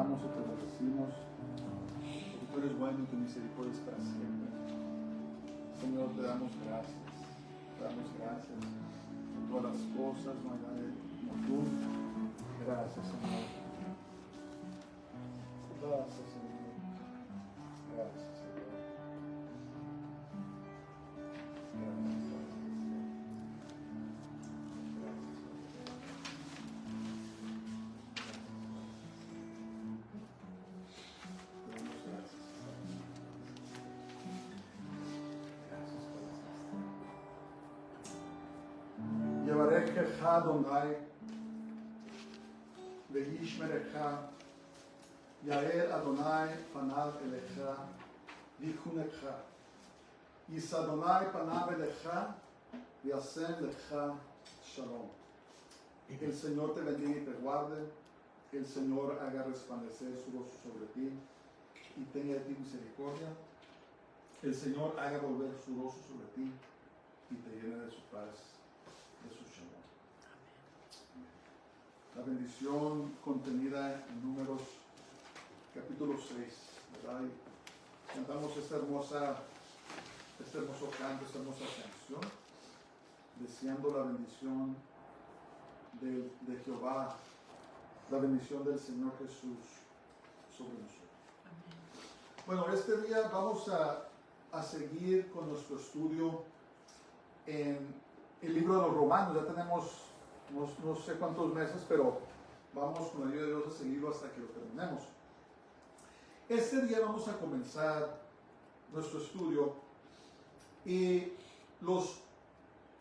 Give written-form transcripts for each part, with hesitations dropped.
adoramos y te bendecimos, porque tú eres bueno y tu misericordia es para siempre. Señor, te damos gracias por todas las cosas, no hay nadie como tú. Gracias, Señor. Gracias, Señor. Gracias, Señor. יברכך אדוני וישמרך, יאר אדוני פניו אליך ויחונך, יישא אדוני פניו אליך וישם לך shalom. El Señor te bendiga y te guarde, el Señor haga resplandecer su rostro sobre ti y tenga de ti misericordia, el Señor haga volver su rostro sobre ti y te llene de su paz, de su shalom. La bendición contenida en Números capítulo 6, ¿verdad? Y cantamos este hermoso canto, esta hermosa canción, deseando la bendición de Jehová, la bendición del Señor Jesús sobre nosotros. Bueno, este día vamos a seguir con nuestro estudio en el libro de los Romanos. Ya tenemos no sé cuántos meses, pero vamos con la ayuda de Dios a seguirlo hasta que lo terminemos. Este día vamos a comenzar nuestro estudio y los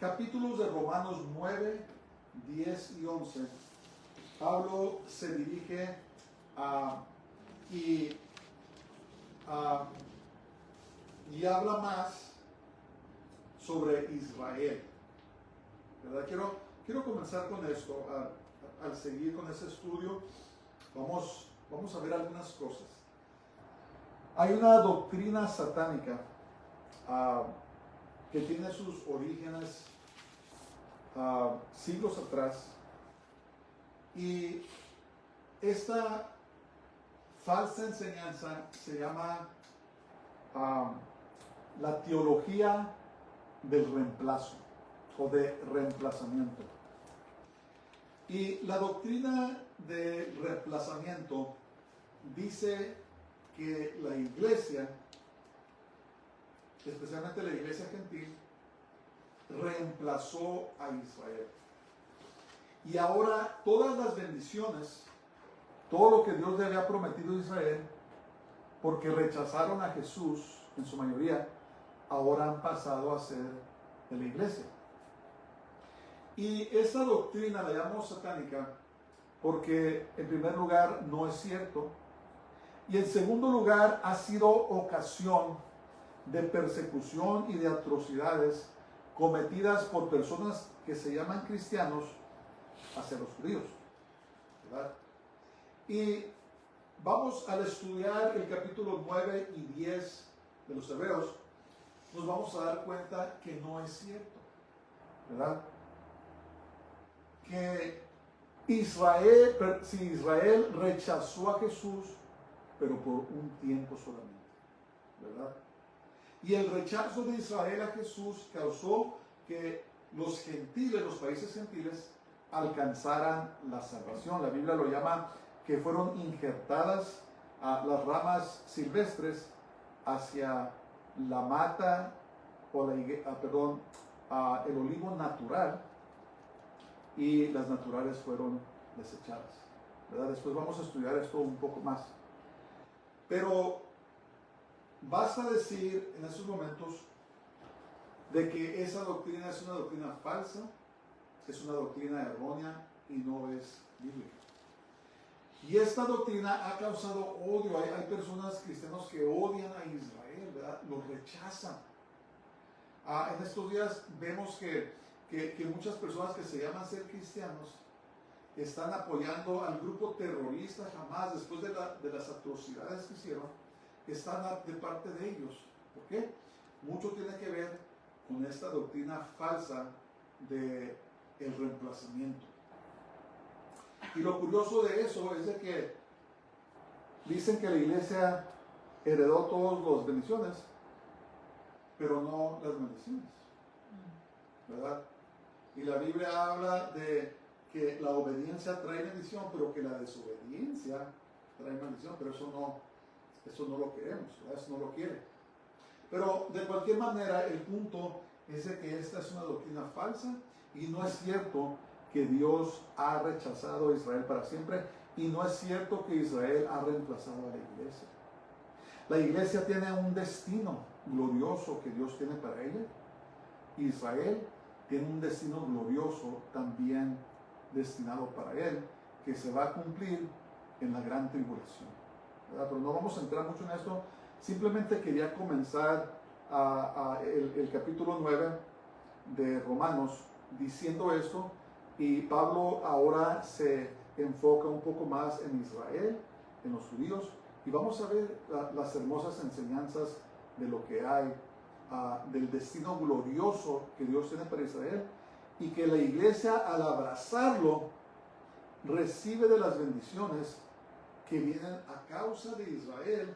capítulos de Romanos 9, 10 y 11, Pablo se dirige y habla más sobre Israel, ¿verdad? Quiero comenzar con esto. Al seguir con ese estudio, vamos a ver algunas cosas. Hay una doctrina satánica que tiene sus orígenes siglos atrás, y esta falsa enseñanza se llama la teología del reemplazo o de reemplazamiento. Y la doctrina de reemplazamiento dice que la iglesia, especialmente la iglesia gentil, reemplazó a Israel. Y ahora todas las bendiciones, todo lo que Dios le había prometido a Israel, porque rechazaron a Jesús en su mayoría, ahora han pasado a ser de la iglesia. Y esta doctrina la llamamos satánica porque en primer lugar no es cierto, y en segundo lugar ha sido ocasión de persecución y de atrocidades cometidas por personas que se llaman cristianos hacia los judíos, ¿verdad? Y vamos al estudiar el capítulo 9 y 10 de los Hebreos, nos vamos a dar cuenta que no es cierto, ¿verdad? Que si Israel rechazó a Jesús, pero por un tiempo solamente, ¿verdad? Y el rechazo de Israel a Jesús causó que los gentiles, los países gentiles, alcanzaran la salvación. La Biblia lo llama que fueron injertadas las ramas silvestres hacia la mata o el olivo natural, y las naturales fueron desechadas, ¿verdad? Después vamos a estudiar esto un poco más, pero basta decir en estos momentos de que esa doctrina es una doctrina falsa, es una doctrina errónea y no es bíblica. Y esta doctrina ha causado odio. Hay personas cristianos que odian a Israel, ¿verdad? Lo rechazan. En estos días vemos que muchas personas que se llaman ser cristianos están apoyando al grupo terrorista Hamas después de las atrocidades que hicieron. Están de parte de ellos. ¿Por qué? Mucho tiene que ver con esta doctrina falsa de el reemplazamiento. Y lo curioso de eso es de que dicen que la iglesia heredó todas las bendiciones, pero no las maldiciones, ¿verdad? Y la Biblia habla de que la obediencia trae bendición, pero que la desobediencia trae maldición, pero eso no lo queremos, ¿verdad? Eso no lo quiere. Pero de cualquier manera, el punto es de que esta es una doctrina falsa y no es cierto que Dios ha rechazado a Israel para siempre y no es cierto que Israel ha reemplazado a la iglesia. La iglesia tiene un destino glorioso que Dios tiene para ella. Israel tiene un destino glorioso también destinado para él, que se va a cumplir en la gran tribulación, ¿verdad? Pero no vamos a entrar mucho en esto. Simplemente quería comenzar el capítulo 9 de Romanos diciendo esto, y Pablo ahora se enfoca un poco más en Israel, en los judíos, y vamos a ver las hermosas enseñanzas de lo que hay, del destino glorioso que Dios tiene para Israel, y que la iglesia, al abrazarlo, recibe de las bendiciones que vienen a causa de Israel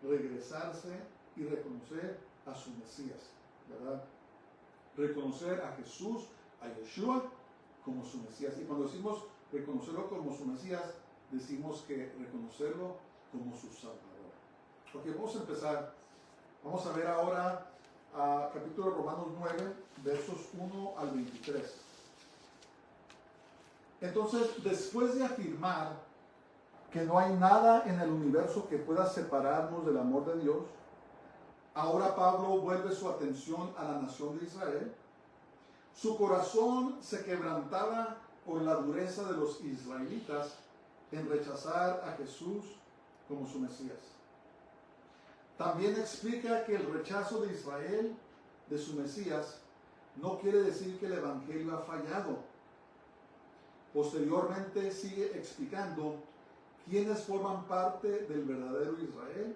regresarse y reconocer a su Mesías, ¿verdad? Reconocer a Jesús, a Yeshua, como su Mesías. Y cuando decimos reconocerlo como su Mesías, decimos que reconocerlo como su Salvador. Ok, vamos a empezar. Vamos a ver ahora capítulo de Romanos 9, versos 1 al 23. Entonces, después de afirmar que no hay nada en el universo que pueda separarnos del amor de Dios, ahora Pablo vuelve su atención a la nación de Israel. Su corazón se quebrantaba por la dureza de los israelitas en rechazar a Jesús como su Mesías. También explica que el rechazo de Israel de su Mesías no quiere decir que el Evangelio ha fallado. Posteriormente sigue explicando quiénes forman parte del verdadero Israel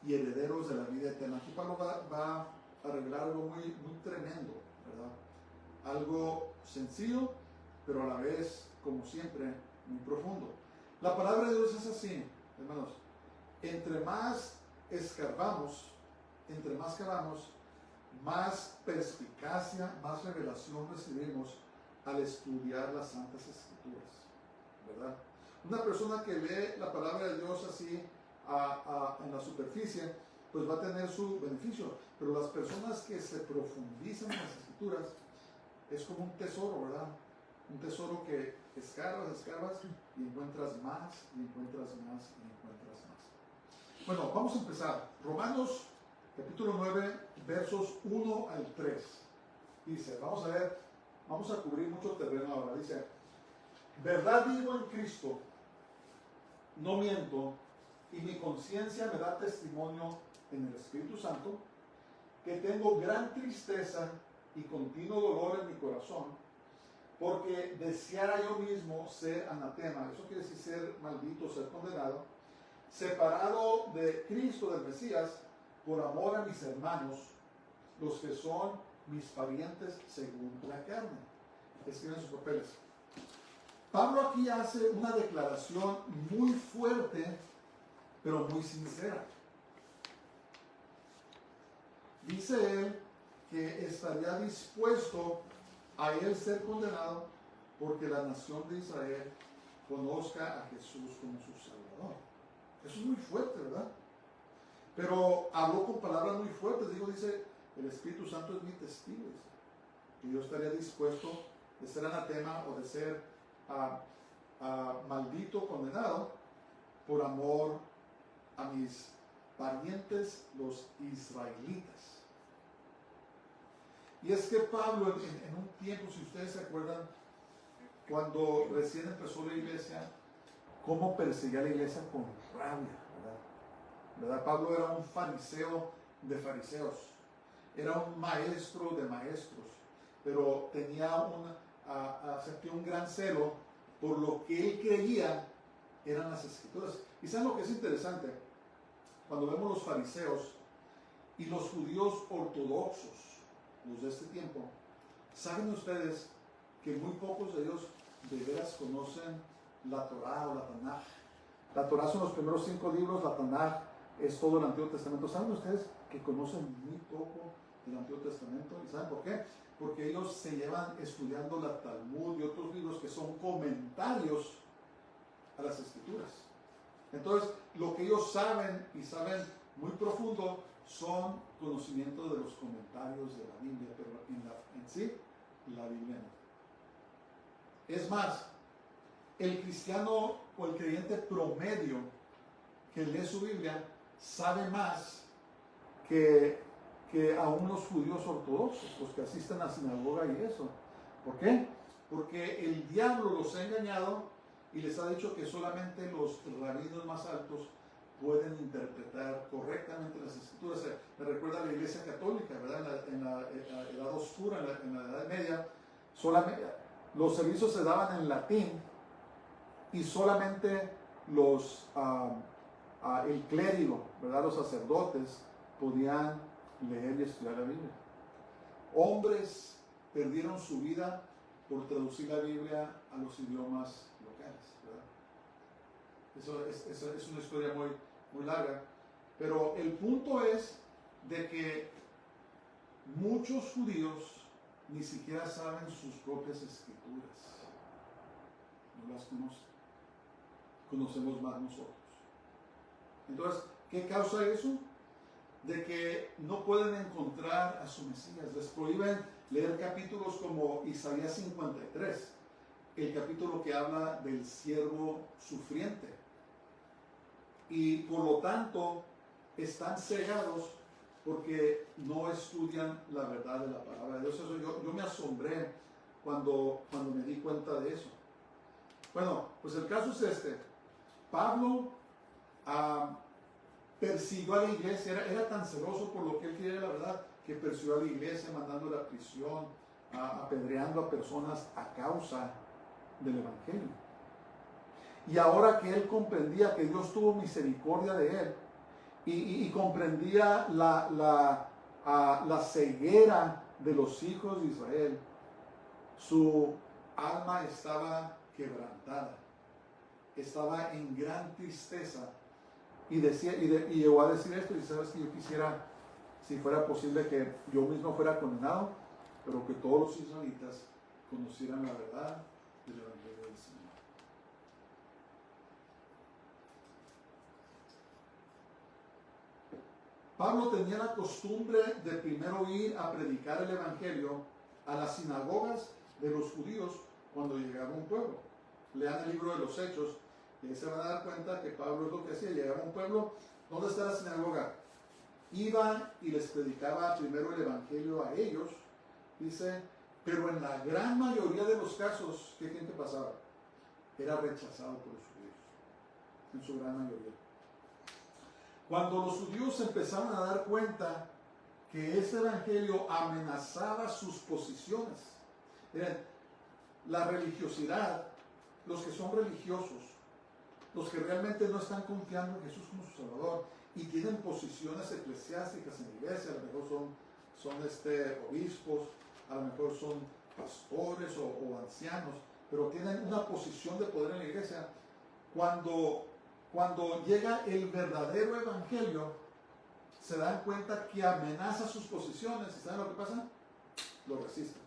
y herederos de la vida eterna. Aquí Pablo va a revelar algo muy tremendo, ¿verdad? Algo sencillo, pero a la vez, como siempre, muy profundo. La palabra de Dios es así, hermanos. Entre más escarbamos, entre más cavamos, más perspicacia, más revelación recibimos al estudiar las Santas Escrituras, ¿verdad? Una persona que lee la palabra de Dios así en la superficie, pues va a tener su beneficio, pero las personas que se profundizan en las Escrituras es como un tesoro, ¿verdad? Un tesoro que escarbas y encuentras más, y encuentras más, y encuentras más. Bueno, vamos a empezar. Romanos capítulo 9, versos 1 al 3. Dice, vamos a ver, vamos a cubrir mucho terreno ahora. Dice, verdad digo en Cristo, no miento, y mi conciencia me da testimonio en el Espíritu Santo, que tengo gran tristeza y continuo dolor en mi corazón, porque deseara yo mismo ser anatema, eso quiere decir ser maldito, ser condenado, separado de Cristo, del Mesías, por amor a mis hermanos, los que son mis parientes según la carne. Escriben sus papeles. Pablo aquí hace una declaración muy fuerte, pero muy sincera. Dice él que estaría dispuesto a él ser condenado porque la nación de Israel conozca a Jesús como su Salvador. Eso es muy fuerte, ¿verdad? Pero habló con palabras muy fuertes. Dice, el Espíritu Santo es mi testigo. Dice, que yo estaría dispuesto de ser anatema o de ser maldito, condenado, por amor a mis parientes, los israelitas. Y es que Pablo, en un tiempo, si ustedes se acuerdan, cuando recién empezó la iglesia, cómo perseguía a la iglesia con rabia, ¿verdad? Pablo era un fariseo de fariseos, era un maestro de maestros, pero tenía sentía un gran celo por lo que él creía eran las Escrituras. ¿Y saben lo que es interesante? Cuando vemos los fariseos y los judíos ortodoxos, los de este tiempo, ¿saben ustedes que muy pocos de ellos de veras conocen la Torá o la Tanaj La Torá son los primeros 5 libros, la Tanaj es todo el Antiguo Testamento. ¿Saben ustedes que conocen muy poco del Antiguo Testamento? ¿Y saben por qué? Porque ellos se llevan estudiando la Talmud y otros libros que son comentarios a las Escrituras. Entonces, lo que ellos saben y saben muy profundo son conocimientos de los comentarios de la Biblia, pero en sí, la Biblia no. Es más, el cristiano o el creyente promedio que lee su Biblia sabe más que aún los judíos ortodoxos, los que asisten a sinagoga y eso. ¿Por qué? Porque el diablo los ha engañado y les ha dicho que solamente los rabinos más altos pueden interpretar correctamente las escrituras. Me recuerda a la Iglesia Católica, ¿verdad? En la Edad Oscura, en la Edad Media, solamente, los servicios se daban en latín y solamente el clérigo, ¿verdad? Los sacerdotes podían leer y estudiar la Biblia. Hombres perdieron su vida por traducir la Biblia a los idiomas locales, ¿verdad? Eso es una historia muy, muy larga, pero el punto es de que muchos judíos ni siquiera saben sus propias escrituras, no las conocen, conocemos más nosotros. Entonces, ¿qué causa eso? De que no pueden encontrar a su Mesías. Les prohíben leer capítulos como Isaías 53, el capítulo que habla del siervo sufriente. Y por lo tanto, están cegados porque no estudian la verdad de la palabra de Dios. Eso yo me asombré cuando me di cuenta de eso. Bueno, pues el caso es este. Pablo persiguió a la iglesia, era tan celoso por lo que él quería, la verdad, que persiguió a la iglesia, mandándola a prisión, apedreando a personas a causa del Evangelio. Y ahora que él comprendía que Dios tuvo misericordia de él y comprendía la ceguera de los hijos de Israel, su alma estaba quebrantada, estaba en gran tristeza. Y llegó a decir esto: y sabes que yo quisiera, si fuera posible, que yo mismo fuera condenado, pero que todos los israelitas conocieran la verdad del Evangelio del Señor. Pablo tenía la costumbre de primero ir a predicar el Evangelio a las sinagogas de los judíos cuando llegaba a un pueblo. Lean el libro de los Hechos y ahí se van a dar cuenta que Pablo es lo que hacía. Llegaba a un pueblo, ¿dónde está la sinagoga? Iba y les predicaba primero el Evangelio a ellos, dice, pero en la gran mayoría de los casos, ¿qué gente pasaba? Era rechazado por los judíos, en su gran mayoría. Cuando los judíos empezaron a dar cuenta que ese Evangelio amenazaba sus posiciones, miren, la religiosidad, los que son religiosos, los que realmente no están confiando en Jesús como su Salvador y tienen posiciones eclesiásticas en la iglesia, a lo mejor son obispos, a lo mejor son pastores o ancianos, pero tienen una posición de poder en la iglesia. Cuando llega el verdadero evangelio, se dan cuenta que amenaza sus posiciones, y ¿saben lo que pasa? Lo resisten.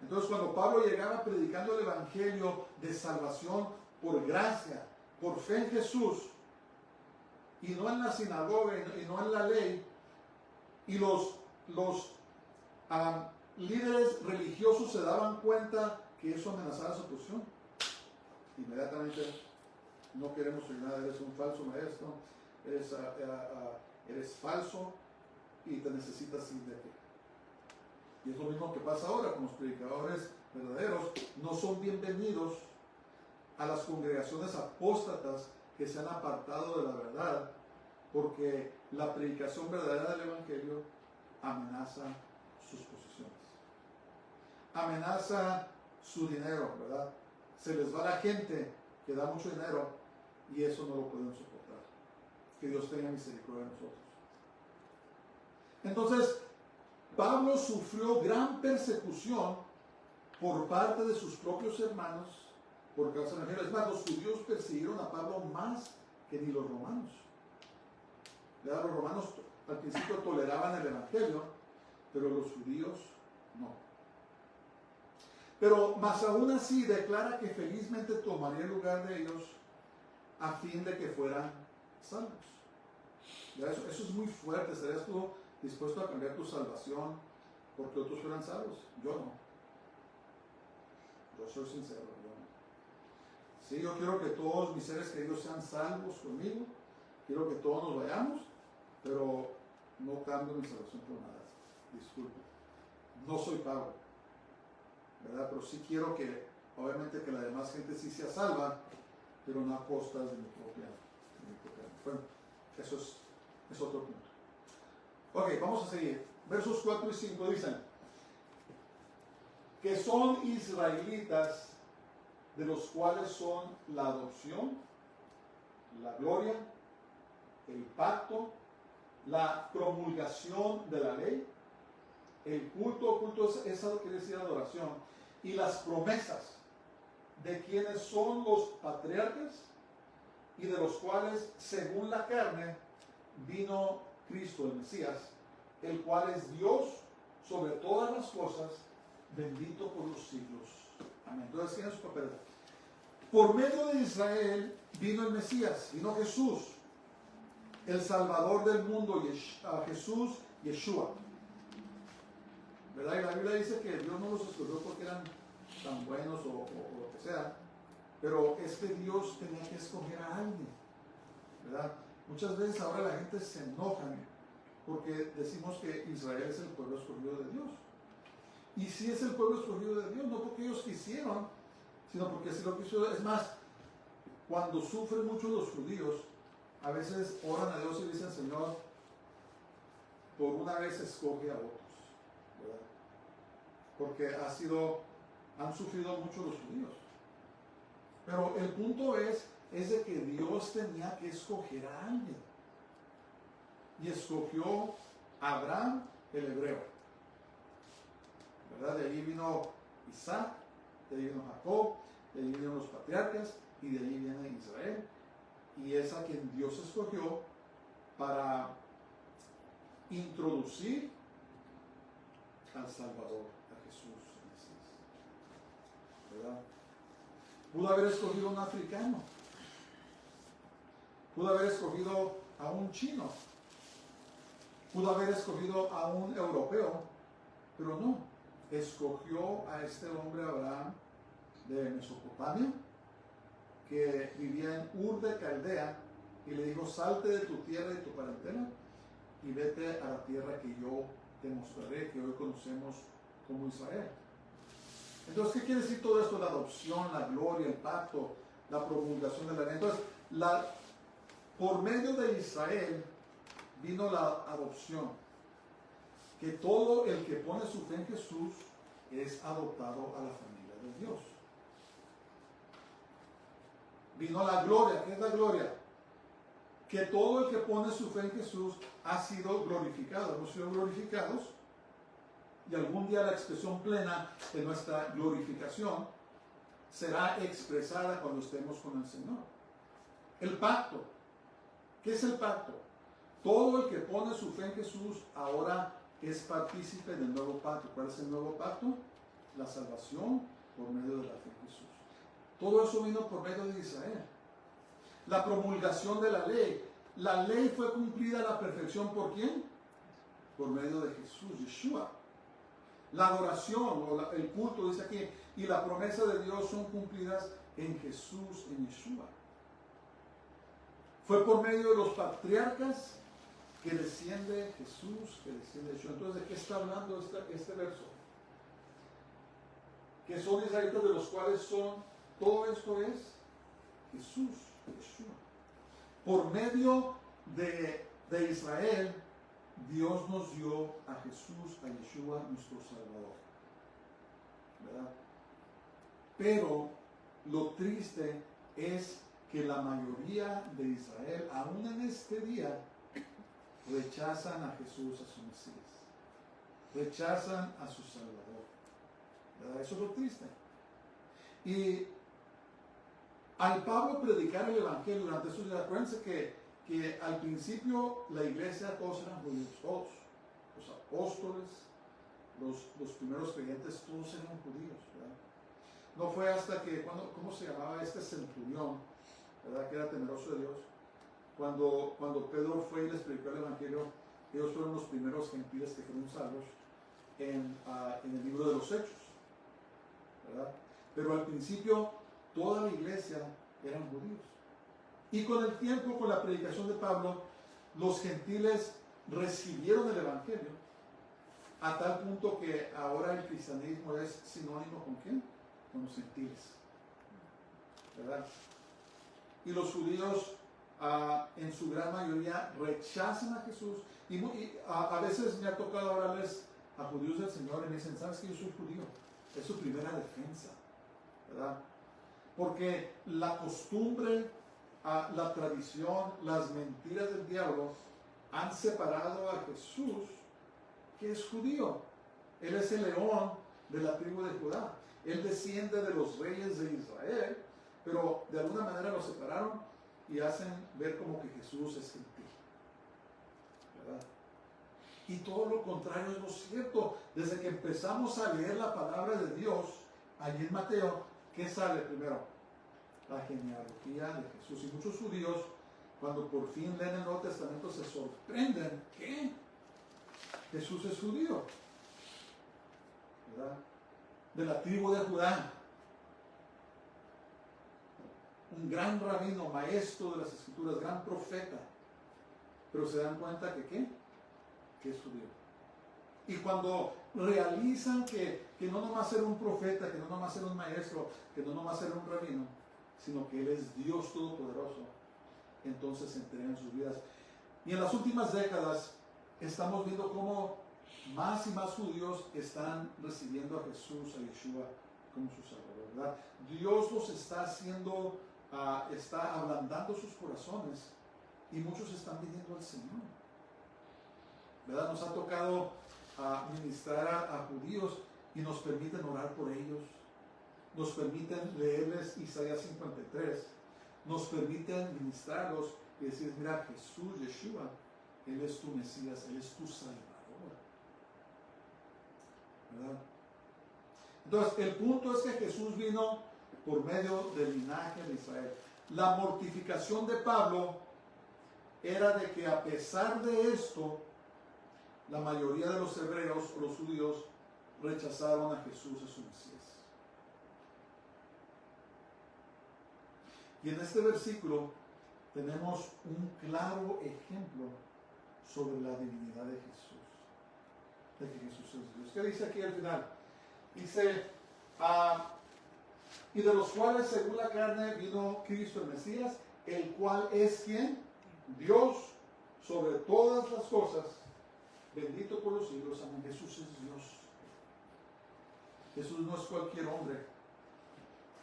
Entonces, cuando Pablo llegaba predicando el evangelio de salvación por gracia, por fe en Jesús, y no en la sinagoga y no en la ley, y los líderes religiosos se daban cuenta que eso amenazaba su posición, inmediatamente: no queremos oír nada, eres un falso maestro, eres falso y te necesitas ir de aquí. Y es lo mismo que pasa ahora con los predicadores verdaderos. No son bienvenidos a las congregaciones apóstatas que se han apartado de la verdad, porque la predicación verdadera del evangelio amenaza sus posiciones, amenaza su dinero, ¿verdad? Se les va la gente que da mucho dinero y eso no lo pueden soportar. Que Dios tenga misericordia de nosotros. Entonces, Pablo sufrió gran persecución por parte de sus propios hermanos por causa del Evangelio. Es más, los judíos persiguieron a Pablo más que ni los romanos. ¿Verdad? Los romanos al principio toleraban el Evangelio, pero los judíos no. Pero más aún así declara que felizmente tomaría el lugar de ellos a fin de que fueran salvos. Eso es muy fuerte. ¿Estarías tú dispuesto a cambiar tu salvación porque otros fueran salvos? Yo no. Yo soy sincero, yo no. Sí, yo quiero que todos mis seres queridos sean salvos conmigo. Quiero que todos nos vayamos, pero no cambio mi salvación por nada. Disculpe. No soy Pablo, ¿verdad? Pero sí quiero que, obviamente, que la demás gente sí sea salva, pero no a costas de mi propia. Bueno, eso es otro punto. Ok, vamos a seguir. Versos 4 y 5 dicen que son israelitas, de los cuales son la adopción, la gloria, el pacto, la promulgación de la ley, el culto es algo que quiere decir adoración, y las promesas de quienes son los patriarcas y de los cuales, según la carne, vino Cristo, el Mesías, el cual es Dios sobre todas las cosas, bendito por los siglos. Amén. Entonces, ¿quién es su papel? Por medio de Israel vino el Mesías, vino Jesús, el Salvador del mundo, Jesús, Yeshua. ¿Verdad? Y la Biblia dice que Dios no los escogió porque eran tan buenos o lo que sea, pero es que Dios tenía que escoger a alguien, ¿verdad? Muchas veces ahora la gente se enoja porque decimos que Israel es el pueblo escogido de Dios. Y si es el pueblo escogido de Dios, no porque ellos quisieron, sino porque si lo quiso. Es más, cuando sufren mucho los judíos, a veces oran a Dios y dicen, Señor, por una vez escoge a otros, ¿verdad? Porque han sufrido mucho los judíos. Pero el punto es de que Dios tenía que escoger a alguien. Y escogió a Abraham, el hebreo, ¿verdad? De ahí vino Isaac, de ahí vino Jacob, de ahí vinieron los patriarcas, y de ahí viene Israel. Y es a quien Dios escogió para introducir al Salvador, a Jesús, ¿verdad? Pudo haber escogido a un africano, pudo haber escogido a un chino, pudo haber escogido a un europeo, pero no, escogió a este hombre Abraham de Mesopotamia, que vivía en Ur de Caldea, y le dijo, salte de tu tierra y tu parentela y vete a la tierra que yo te mostraré, que hoy conocemos como Israel. Entonces, ¿qué quiere decir todo esto? La adopción, la gloria, el pacto, la promulgación de la ley. Entonces, por medio de Israel vino la adopción, que todo el que pone su fe en Jesús es adoptado a la familia de Dios. Vino la gloria. ¿Qué es la gloria? Que todo el que pone su fe en Jesús ha sido glorificado. Hemos sido glorificados, y algún día la expresión plena de nuestra glorificación será expresada cuando estemos con el Señor. El pacto. ¿Qué es el pacto? Todo el que pone su fe en Jesús ahora es partícipe del nuevo pacto. ¿Cuál es el nuevo pacto? La salvación por medio de la fe en Jesús. Todo eso vino por medio de Israel. La promulgación de la ley. La ley fue cumplida a la perfección ¿por quién? Por medio de Jesús, Yeshua. La adoración o el culto, dice aquí, y la promesa de Dios son cumplidas en Jesús, en Yeshua. Fue por medio de los patriarcas que desciende Jesús, que desciende Yeshua. Entonces, ¿de qué está hablando este verso? Que son israelitas, de los cuales todo esto es Jesús, Yeshua. Por medio de Israel, Dios nos dio a Jesús, a Yeshua, nuestro Salvador, ¿verdad? Pero lo triste es que la mayoría de Israel, aún en este día, rechazan a Jesús, a su Mesías. Rechazan a su Salvador, ¿verdad? Eso es lo triste. Y Al Pablo predicar el Evangelio durante estos días, acuérdense que al principio la iglesia todos eran judíos, todos. Los apóstoles, los primeros creyentes, todos eran judíos, ¿verdad? No fue hasta que, ¿cómo se llamaba este centurión, ¿verdad? Que era temeroso de Dios. Cuando Pedro fue y les predicó el Evangelio, ellos fueron los primeros gentiles que fueron salvos en el libro de los Hechos, ¿verdad? Pero al principio toda la iglesia eran judíos. Y con el tiempo, con la predicación de Pablo, los gentiles recibieron el Evangelio a tal punto que ahora el cristianismo es sinónimo ¿con quién? Con los gentiles, ¿verdad? Y los judíos en su gran mayoría rechazan a Jesús y a veces me ha tocado hablarles a judíos del Señor y me dicen, ¿sabes que yo soy judío? Es su primera defensa, ¿verdad? Porque la costumbre, la tradición, las mentiras del diablo han separado a Jesús, que es judío. Él es el león de la tribu de Judá. Él desciende de los reyes de Israel, pero de alguna manera lo separaron y hacen ver como que Jesús es gentil, ¿verdad? Y todo lo contrario es lo cierto. Desde que empezamos a leer la palabra de Dios, allí en Mateo, ¿qué sale primero? La genealogía de Jesús. Y muchos judíos, cuando por fin leen el Nuevo Testamento, se sorprenden que Jesús es judío, ¿verdad? De la tribu de Judá. Un gran rabino, maestro de las escrituras, gran profeta. Pero se dan cuenta que ¿qué? Que es judío. Y cuando realizan que no nomás era un profeta, que no nomás era un maestro, que no nomás era un rabino, sino que Él es Dios Todopoderoso, entonces se entregan sus vidas. Y en las últimas décadas estamos viendo cómo más y más judíos están recibiendo a Jesús, a Yeshua, como su Salvador, ¿verdad? Dios los está haciendo, está ablandando sus corazones y muchos están pidiendo al Señor, ¿verdad? Nos ha tocado ministrar a judíos y nos permiten orar por ellos, nos permiten leerles Isaías 53, nos permiten ministrarlos y decir, mira, Jesús, Yeshua, Él es tu Mesías, Él es tu Salvador, ¿verdad? Entonces, el punto es que Jesús vino por medio del linaje de Israel. La mortificación de Pablo era de que a pesar de esto, la mayoría de los hebreos o los judíos rechazaron a Jesús, a su Mesías. Y en este versículo tenemos un claro ejemplo sobre la divinidad de Jesús, de que Jesús es Dios. ¿Qué dice aquí al final? Dice, y de los cuales según la carne vino Cristo el Mesías, el cual es ¿quién? Dios sobre todas las cosas, bendito por los siglos. Amén. Jesús es Dios. Jesús no es cualquier hombre.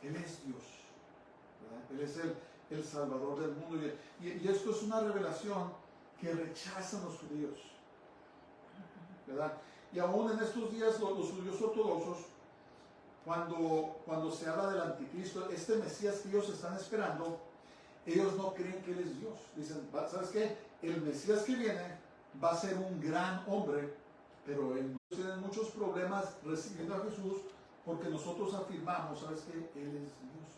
Él es Dios, ¿verdad? Él es el Salvador del mundo. Y esto es una revelación que rechazan los judíos, ¿verdad? Y aún en estos días los judíos ortodoxos, cuando se habla del anticristo, este Mesías que ellos están esperando, ellos no creen que Él es Dios. Dicen, ¿sabes qué? El Mesías que viene va a ser un gran hombre, pero ellos tienen muchos problemas recibiendo a Jesús porque nosotros afirmamos, ¿sabes qué? Él es Dios.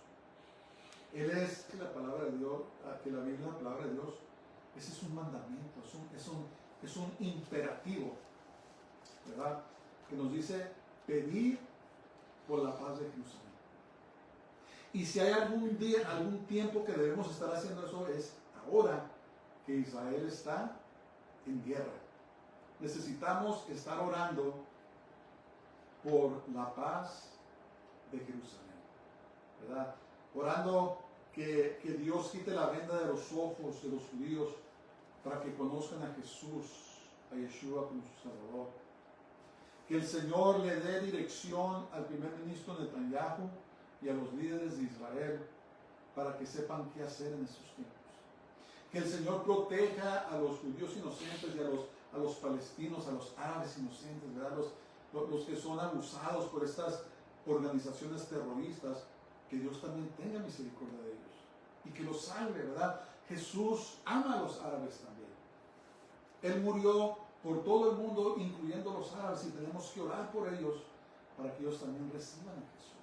Él es la palabra de Dios, que la Biblia es la palabra de Dios. Ese es un mandamiento, es un imperativo, ¿verdad? Que nos dice pedir por la paz de Jerusalén. Y si hay algún día, algún tiempo que debemos estar haciendo eso, es ahora que Israel está en guerra. Necesitamos estar orando por la paz de Jerusalén, ¿verdad? Orando que Dios quite la venda de los ojos de los judíos para que conozcan a Jesús, a Yeshua como su Salvador. Que el Señor le dé dirección al primer ministro Netanyahu y a los líderes de Israel para que sepan qué hacer en estos tiempos. Que el Señor proteja a los judíos inocentes y a los palestinos, a los árabes inocentes, ¿verdad? Los que son abusados por estas organizaciones terroristas, que Dios también tenga misericordia de ellos y que los salve, ¿verdad? Jesús ama a los árabes también. Él murió por todo el mundo, incluyendo los árabes, y tenemos que orar por ellos para que ellos también reciban a Jesús.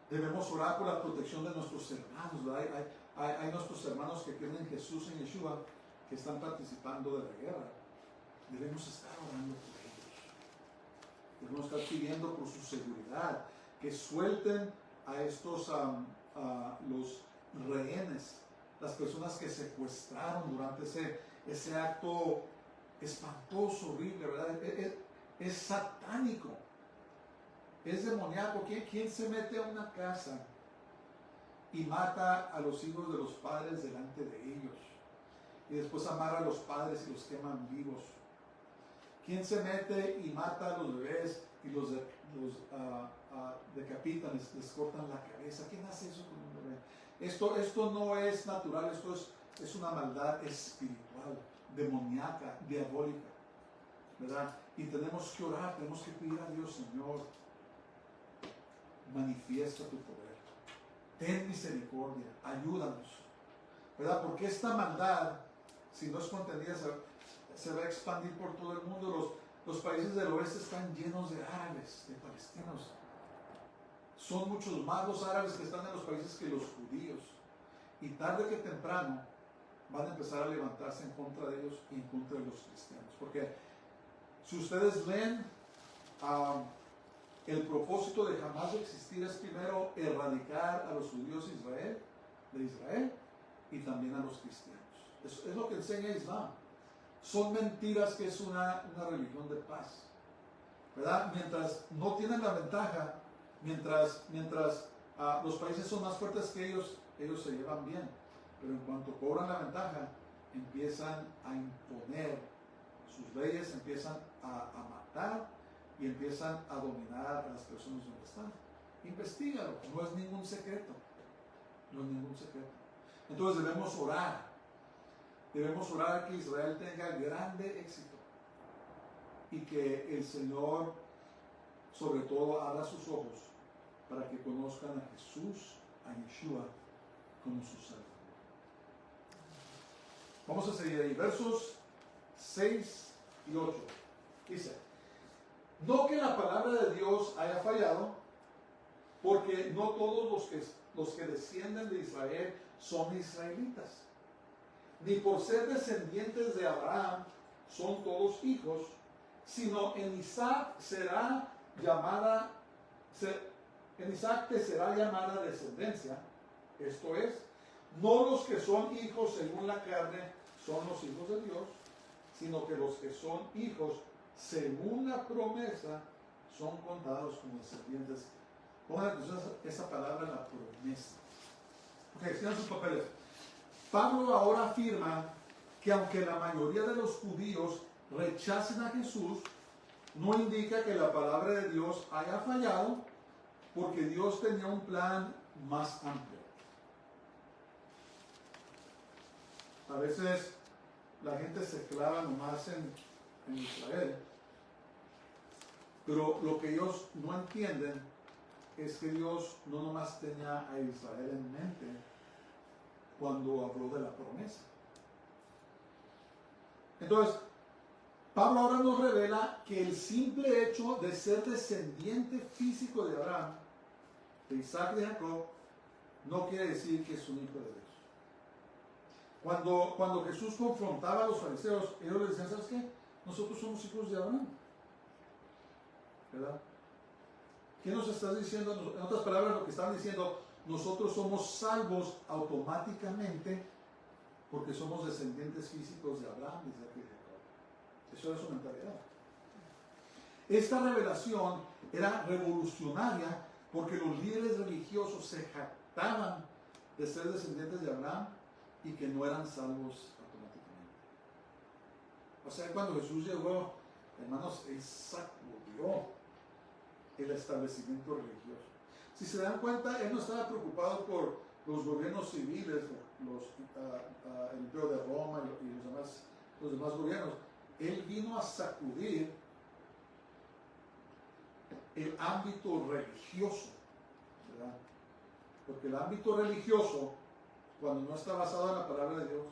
Debemos orar por la protección de nuestros hermanos, ¿verdad? Hay nuestros hermanos que creen en Jesús, en Yeshua, que están participando de la guerra. Debemos estar orando por ellos. Debemos estar pidiendo por su seguridad, que suelten a estos, los rehenes, las personas que secuestraron durante ese acto espantoso, horrible, ¿verdad? Es satánico, es demoníaco. ¿Quién se mete a una casa y mata a los hijos de los padres delante de ellos? Y después amarra a los padres y los queman vivos. ¿Quién se mete y mata a los bebés y los decapitan, les cortan la cabeza? ¿Quién hace eso con un bebé? Esto no es natural, esto es una maldad espiritual, demoníaca, diabólica, ¿verdad? Y tenemos que orar, tenemos que pedir a Dios: Señor, manifiesta tu poder, ten misericordia, ayúdanos, ¿verdad? Porque esta maldad, si no es contenida, se va a expandir por todo el mundo. Los países del oeste están llenos de árabes, de palestinos. Son muchos más los árabes que están en los países que los judíos. Y tarde que temprano van a empezar a levantarse en contra de ellos y en contra de los cristianos. Porque si ustedes ven, el propósito de jamás de existir es primero erradicar a los judíos de Israel y también a los cristianos. Es lo que enseña Islam. Son mentiras que es una religión de paz, ¿verdad? Mientras no tienen la ventaja, mientras los países son más fuertes que ellos se llevan bien. Pero en cuanto cobran la ventaja, empiezan a imponer sus leyes, empiezan a matar y empiezan a dominar a las personas donde están. Investígalo, no es ningún secreto. No es ningún secreto. Entonces debemos orar. Debemos orar que Israel tenga grande éxito y que el Señor, sobre todo, abra sus ojos para que conozcan a Jesús, a Yeshua, como su Salvador. Vamos a seguir ahí, versos 6 y 8. Dice: no que la palabra de Dios haya fallado, porque no todos los que descienden de Israel son israelitas. Ni por ser descendientes de Abraham son todos hijos, sino en Isaac te será llamada descendencia. Esto es, no los que son hijos según la carne son los hijos de Dios, sino que los que son hijos según la promesa son contados como descendientes. Pongan atención a esa palabra, la promesa. Ok, sigan sus papeles. Pablo ahora afirma que aunque la mayoría de los judíos rechacen a Jesús, no indica que la palabra de Dios haya fallado, porque Dios tenía un plan más amplio. A veces la gente se clava nomás en Israel, pero lo que ellos no entienden es que Dios no nomás tenía a Israel en mente cuando habló de la promesa. Entonces, Pablo ahora nos revela que el simple hecho de ser descendiente físico de Abraham, de Isaac y de Jacob, no quiere decir que es un hijo de Dios. Cuando Jesús confrontaba a los fariseos, ellos les decían: ¿sabes qué? Nosotros somos hijos de Abraham, ¿verdad? ¿Qué nos estás diciendo? En otras palabras, lo que estaban diciendo: nosotros somos salvos automáticamente porque somos descendientes físicos de Abraham, de Isaac y de Jacob. Eso era su mentalidad. Esta revelación era revolucionaria porque los líderes religiosos se jactaban de ser descendientes de Abraham y que no eran salvos automáticamente. O sea, cuando Jesús llegó, hermanos, él sacudió el establecimiento religioso. Si se dan cuenta, él no estaba preocupado por los gobiernos civiles, el Imperio de Roma y los demás gobiernos. Él vino a sacudir el ámbito religioso, ¿verdad? Porque el ámbito religioso, cuando no está basado en la palabra de Dios,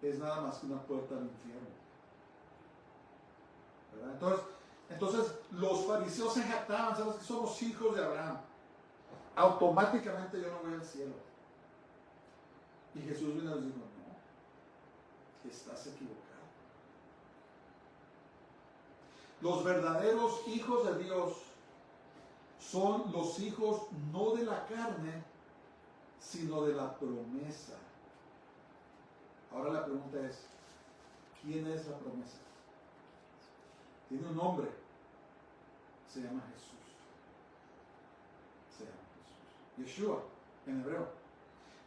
es nada más que una puerta al infierno, ¿verdad? Entonces los fariseos se jactaban, ¿sabes? Que somos hijos de Abraham. Automáticamente yo no voy al cielo. Y Jesús vino y les dijo, no, estás equivocado. Los verdaderos hijos de Dios son los hijos no de la carne, sino de la promesa. Ahora la pregunta es, ¿quién es la promesa? Tiene un nombre, se llama Jesús. Se llama Jesús. Yeshua, en hebreo.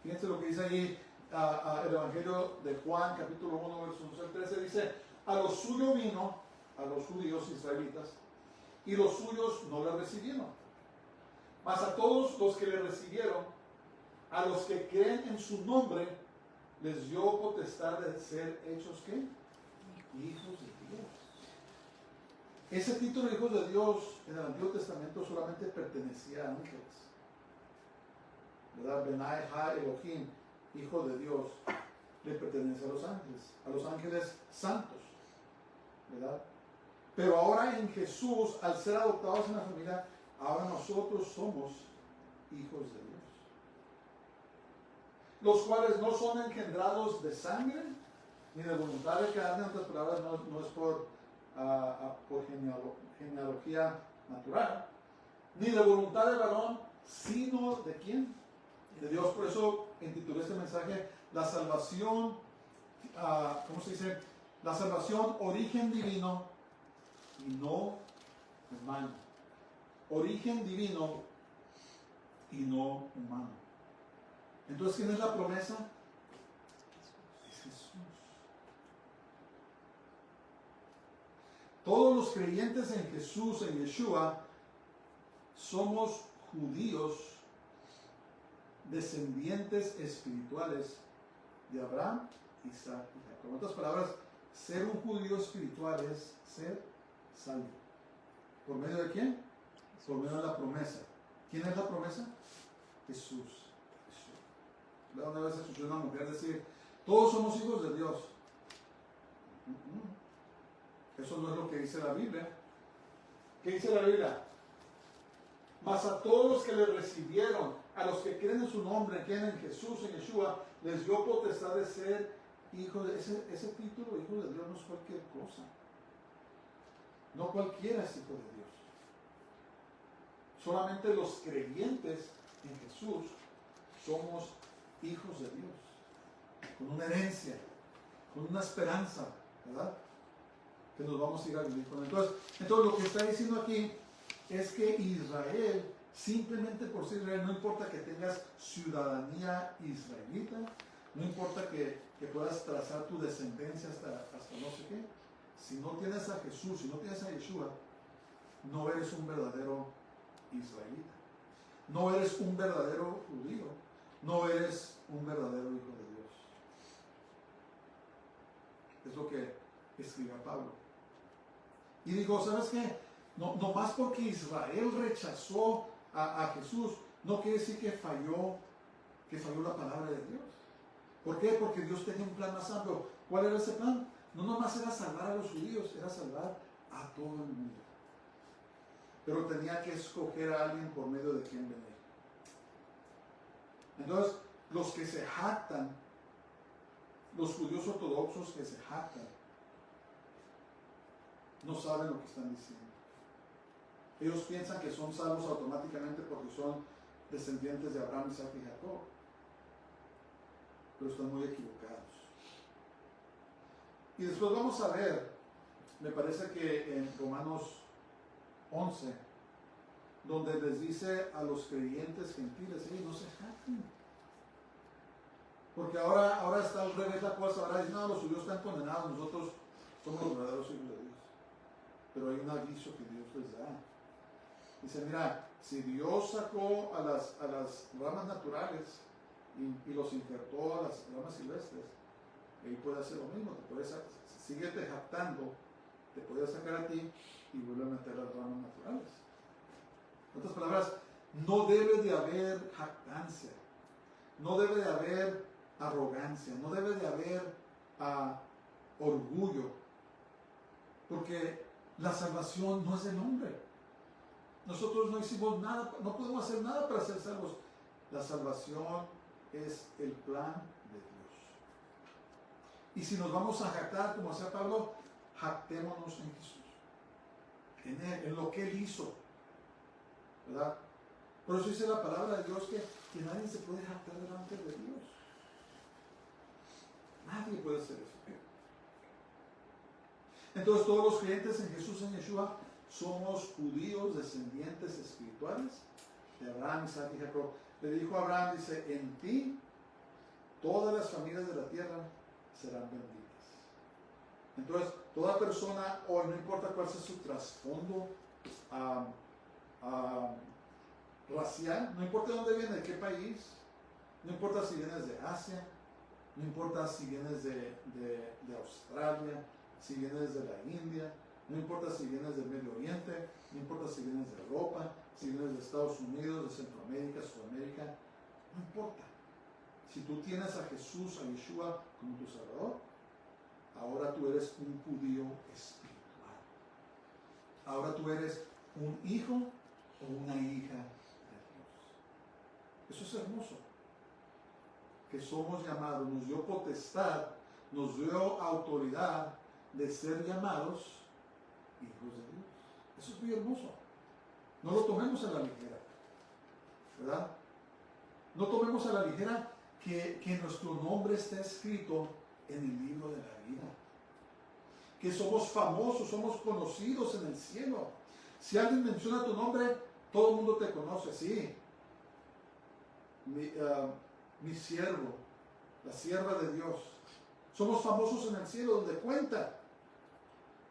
Fíjense lo que dice ahí el Evangelio de Juan, capítulo 1, versos 11 al 13, dice, a lo suyo vino, a los judíos israelitas, y los suyos no le recibieron. Mas a todos los que le recibieron, a los que creen en su nombre, les dio potestad de ser hechos, ¿qué? Hijos de Dios. Ese título de hijos de Dios en el Antiguo Testamento solamente pertenecía a ángeles, ¿verdad? Benai Ha Elohim, hijo de Dios, le pertenece a los ángeles santos, ¿verdad? Pero ahora en Jesús, al ser adoptados en la familia, ahora nosotros somos hijos de Dios. Los cuales no son engendrados de sangre, ni de voluntad de carne, en otras palabras, no es por genealogía natural, ni de voluntad de varón, sino ¿de quién? De Dios. Por eso intitulé este mensaje, la salvación, ¿cómo se dice? La salvación, origen divino y no humano. Origen divino y no humano. Entonces, ¿quién es la promesa? Es Jesús. Todos los creyentes en Jesús, en Yeshua, somos judíos, descendientes espirituales de Abraham, Isaac y Jacob. En otras palabras, ser un judío espiritual es ser salvo. ¿Por medio de quién? Por medio de la promesa. ¿Quién es la promesa? Jesús. Una vez escuché a una mujer decir, todos somos hijos de Dios. Eso no es lo que dice la Biblia. ¿Qué dice la Biblia? Mas a todos los que le recibieron, a los que creen en su nombre, creen en Jesús, en Yeshua, les dio potestad de ser hijos de ese título, hijo de Dios, no es cualquier cosa. No cualquiera es hijo de Dios. Solamente los creyentes en Jesús somos hijos de Dios, con una herencia, con una esperanza, ¿verdad? Que nos vamos a ir a vivir con él. Entonces lo que está diciendo aquí es que Israel, simplemente por ser Israel, no importa que tengas ciudadanía israelita, no importa que puedas trazar tu descendencia hasta no sé qué, si no tienes a Jesús, si no tienes a Yeshua, no eres un verdadero israelita, no eres un verdadero judío, no eres un verdadero hijo de Dios. Es lo que escribió Pablo. Y digo, ¿sabes qué? No más porque Israel rechazó a Jesús, no quiere decir que falló la palabra de Dios. ¿Por qué? Porque Dios tenía un plan más amplio. ¿Cuál era ese plan? No nomás era salvar a los judíos, era salvar a todo el mundo. Pero tenía que escoger a alguien por medio de quien venir. Entonces, los que se jactan, los judíos ortodoxos que se jactan, no saben lo que están diciendo. Ellos piensan que son salvos automáticamente porque son descendientes de Abraham, Isaac y Jacob. Pero están muy equivocados. Y después vamos a ver, me parece que en Romanos 11, donde les dice a los creyentes gentiles, no se jacten. Porque ahora está al revés la cosa, ahora dicen, no, los judíos están condenados, nosotros somos los verdaderos hijos de Dios. Pero hay un aviso que Dios les da. Dice, mira, si Dios sacó a las ramas naturales y los injertó a las ramas silvestres, Él puede hacer lo mismo, síguete jactando, te puede sacar a ti y vuelve a meter las ramas naturales. En otras palabras, No debe de haber jactancia, no debe de haber arrogancia, no debe de haber orgullo, porque la salvación no es del hombre. Nosotros no hicimos nada, no podemos hacer nada para ser salvos. La salvación es el plan de Dios. Y si nos vamos a jactar, como hacía Pablo, jactémonos en Jesús, en Él, en lo que Él hizo, ¿verdad? Por eso dice la palabra de Dios que nadie se puede jactar delante de Dios. Nadie puede hacer eso. Entonces todos los creyentes en Jesús, en Yeshua, somos judíos descendientes espirituales de Abraham, Isaac y Jacob. Le dijo a Abraham, dice, en ti todas las familias de la tierra serán benditas. Entonces, toda persona, hoy no importa cuál sea su trasfondo racial, no importa de dónde viene, de qué país, no importa si vienes de Asia, no importa si vienes de Australia, si vienes de la India, no importa si vienes del Medio Oriente, no importa si vienes de Europa, si vienes de Estados Unidos, de Centroamérica, Sudamérica, no importa. Si tú tienes a Jesús, a Yeshua como tu Salvador, ahora tú eres un judío espiritual. Ahora tú eres un hijo o una hija de Dios. Eso es hermoso. Que somos llamados, nos dio potestad, nos dio autoridad de ser llamados hijos de Dios. Eso es muy hermoso. No lo tomemos a la ligera, ¿verdad? No tomemos a la ligera que nuestro nombre está escrito en el libro de la vida. Que somos famosos, somos conocidos en el cielo. Si alguien menciona tu nombre, todo el mundo te conoce, sí. Mi siervo, la sierva de Dios. Somos famosos en el cielo donde cuenta.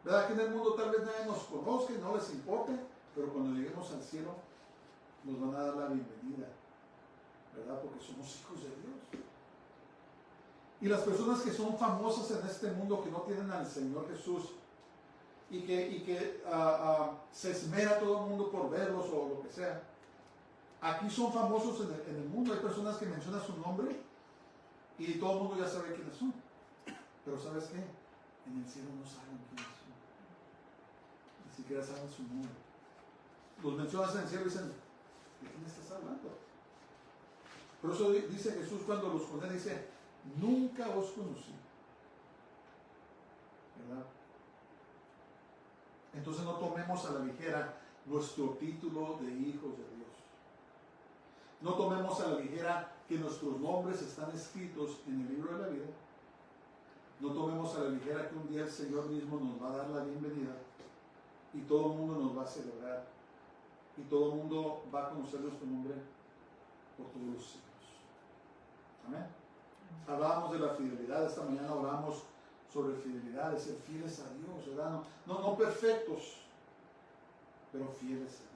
¿Verdad que en el mundo tal vez nadie nos conozca y no les importe? Pero cuando lleguemos al cielo nos van a dar la bienvenida, ¿verdad? Porque somos hijos de Dios. Y las personas que son famosas en este mundo, que no tienen al Señor Jesús y que se esmera todo el mundo por verlos o lo que sea, aquí son famosos en el mundo. Hay personas que mencionan su nombre y todo el mundo ya sabe quiénes son. Pero ¿sabes qué? En el cielo no saben quiénes son. Ni siquiera saben su nombre. Los mencionas en el cielo y dicen, ¿de quién estás hablando? Por eso dice Jesús cuando los condena, dice, nunca os conocí. ¿Verdad? Entonces no tomemos a la ligera nuestro título de hijos de Dios. No tomemos a la ligera que nuestros nombres están escritos en el libro de la vida. No tomemos a la ligera que un día el Señor mismo nos va a dar la bienvenida y todo el mundo nos va a celebrar y todo el mundo va a conocer nuestro nombre por todos los siglos. Amén. Hablábamos de la fidelidad, esta mañana hablamos sobre fidelidad, de ser fieles a Dios, ¿verdad? No perfectos, pero fieles a Dios.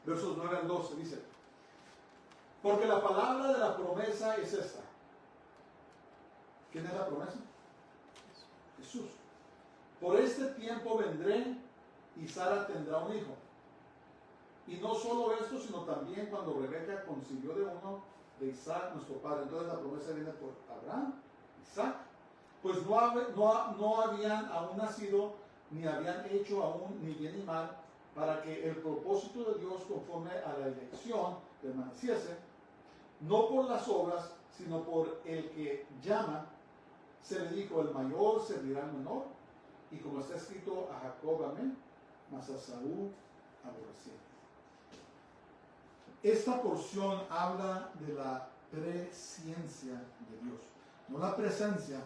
Versos 9 al 12 dice, porque la palabra de la promesa es esta. ¿Quién es la promesa? Jesús. Por este tiempo vendré y Sara tendrá un hijo. Y no solo esto, sino también cuando Rebeca concibió de uno de Isaac, nuestro padre. Entonces la promesa viene por Abraham, Isaac. Pues no habían aún nacido, ni habían hecho aún ni bien ni mal, para que el propósito de Dios conforme a la elección permaneciese, no por las obras, sino por el que llama. Se le dijo, el mayor servirá al menor, y como está escrito, a Jacob amé, mas a Saúl aborrecí. Esta porción habla de la presciencia de Dios, no la presencia,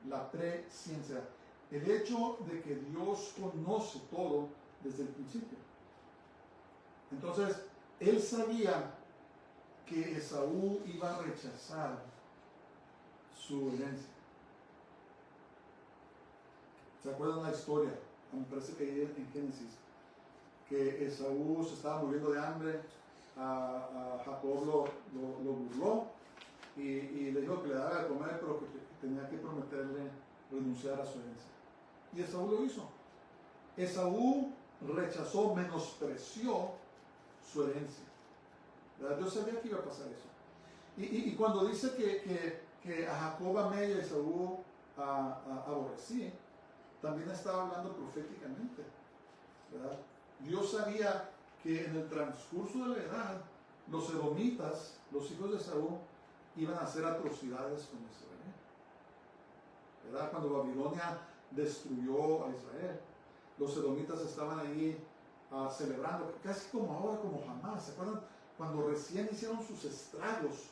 la presciencia. El hecho de que Dios conoce todo desde el principio. Entonces, él sabía que Esaú iba a rechazar su herencia. ¿Se acuerdan la historia? Me parece que ahí en Génesis, que Esaú se estaba muriendo de hambre, a Jacob lo burló y le dijo que le daba de comer, pero que tenía que prometerle renunciar a su herencia. Y Esaú lo hizo. Esaú rechazó, menospreció su herencia. ¿Verdad? Dios sabía que iba a pasar eso. Y cuando dice que a Jacob amé y a Esaú aborrecí, también estaba hablando proféticamente, ¿verdad? Dios sabía que en el transcurso de la edad, los edomitas, los hijos de Esaú, iban a hacer atrocidades con Israel, ¿verdad? Cuando Babilonia destruyó a Israel, los edomitas estaban ahí celebrando, casi como ahora, como jamás. ¿Se acuerdan? Cuando recién hicieron sus estragos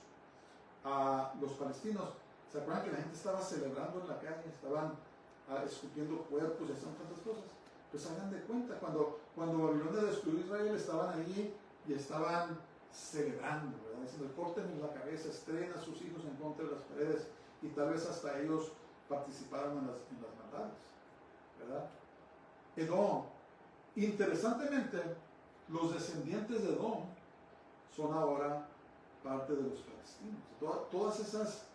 a los palestinos, ¿se acuerdan que la gente estaba celebrando en la calle? Estaban escupiendo cuerpos y haciendo tantas cosas. Pues hagan de cuenta, cuando Babilonia destruyó a Israel, estaban allí y estaban celebrando, ¿verdad? Diciendo, córtenles la cabeza, estrellen a sus hijos en contra de las paredes, y tal vez hasta ellos participaron en las maldades, ¿verdad? Edom. Interesantemente, los descendientes de Edom son ahora parte de los palestinos. Todas esas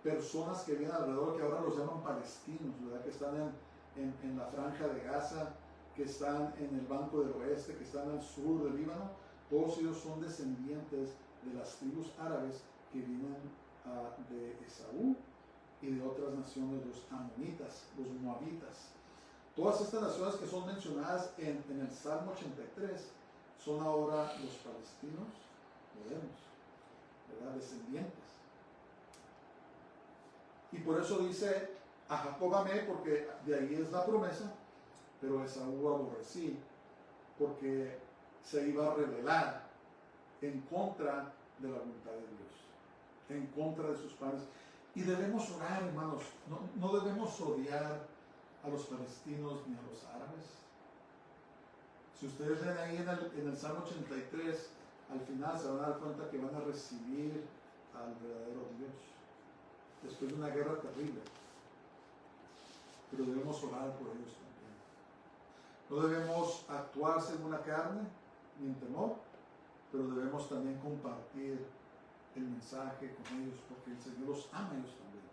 personas que vienen alrededor, que ahora los llaman palestinos, ¿verdad? Que están en la franja de Gaza, que están en el Banco del Oeste, que están al sur del Líbano, todos ellos son descendientes de las tribus árabes que vienen de Esaú y de otras naciones, los amonitas, los moabitas. Todas estas naciones que son mencionadas en el Salmo 83 son ahora los palestinos modernos, ¿verdad? Descendientes. Y por eso dice, a Jacob amé, porque de ahí es la promesa, pero a Esaú aborrecí, porque se iba a rebelar en contra de la voluntad de Dios, en contra de sus padres. Y debemos orar, hermanos, no debemos odiar a los palestinos ni a los árabes. Si ustedes leen ahí en el Salmo 83, al final se van a dar cuenta que van a recibir al verdadero Dios después de una guerra terrible. Pero debemos orar por ellos también. No debemos actuar según la carne ni en temor, pero debemos también compartir el mensaje con ellos, porque el Señor los ama a ellos también.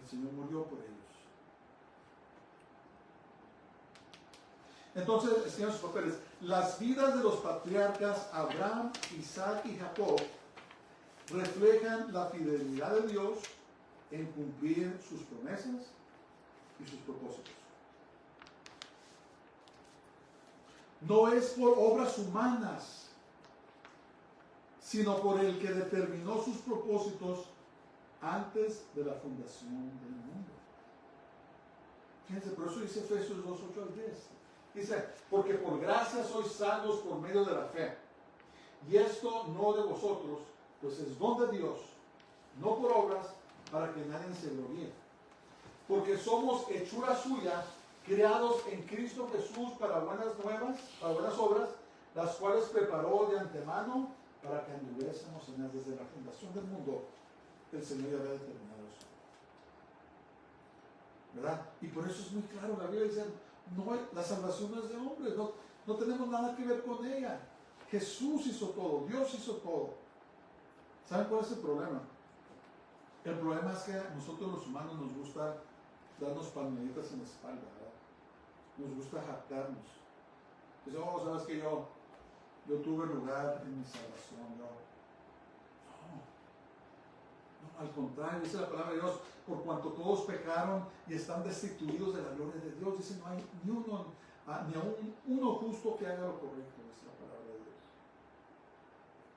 El Señor murió por ellos. Entonces, escriban sus papeles. Las vidas de los patriarcas Abraham, Isaac y Jacob reflejan la fidelidad de Dios en cumplir sus promesas y sus propósitos. No es por obras humanas, sino por el que determinó sus propósitos antes de la fundación del mundo. Fíjense, por eso dice Efesios 2, 8 al 10. Dice, porque por gracia sois salvos por medio de la fe. Y esto no de vosotros, pues es don de Dios, no por obras, para que nadie se gloríe. Porque somos hechura suya, creados en Cristo Jesús para buenas obras, las cuales preparó de antemano para que anduviésemos en ellas. Desde la fundación del mundo, el Señor ya había determinado eso, ¿verdad? Y por eso es muy claro, la Biblia dice, no, la salvación no es de hombres, no tenemos nada que ver con ella. Jesús hizo todo, Dios hizo todo. ¿Saben cuál es el problema? El problema es que a nosotros los humanos nos gusta darnos palmaditas en la espalda, ¿verdad? Nos gusta jactarnos. Dice, oh, sabes que yo tuve lugar en mi salvación. No, al contrario, dice la palabra de Dios, por cuanto todos pecaron y están destituidos de la gloria de Dios. Dice, no hay ni aún uno justo que haga lo correcto, es la palabra de Dios.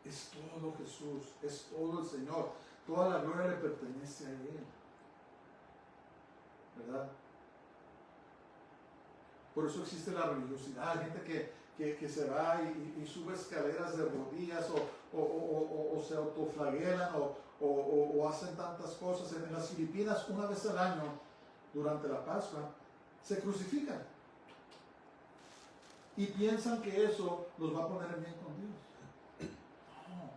Es todo Jesús, es todo el Señor. Toda la gloria le pertenece a Él, ¿verdad? Por eso existe la religiosidad. Hay gente que se va y sube escaleras de rodillas o se autoflagelan o hacen tantas cosas. En las Filipinas, una vez al año, durante la Pascua, se crucifican y piensan que eso los va a poner en bien con Dios. No,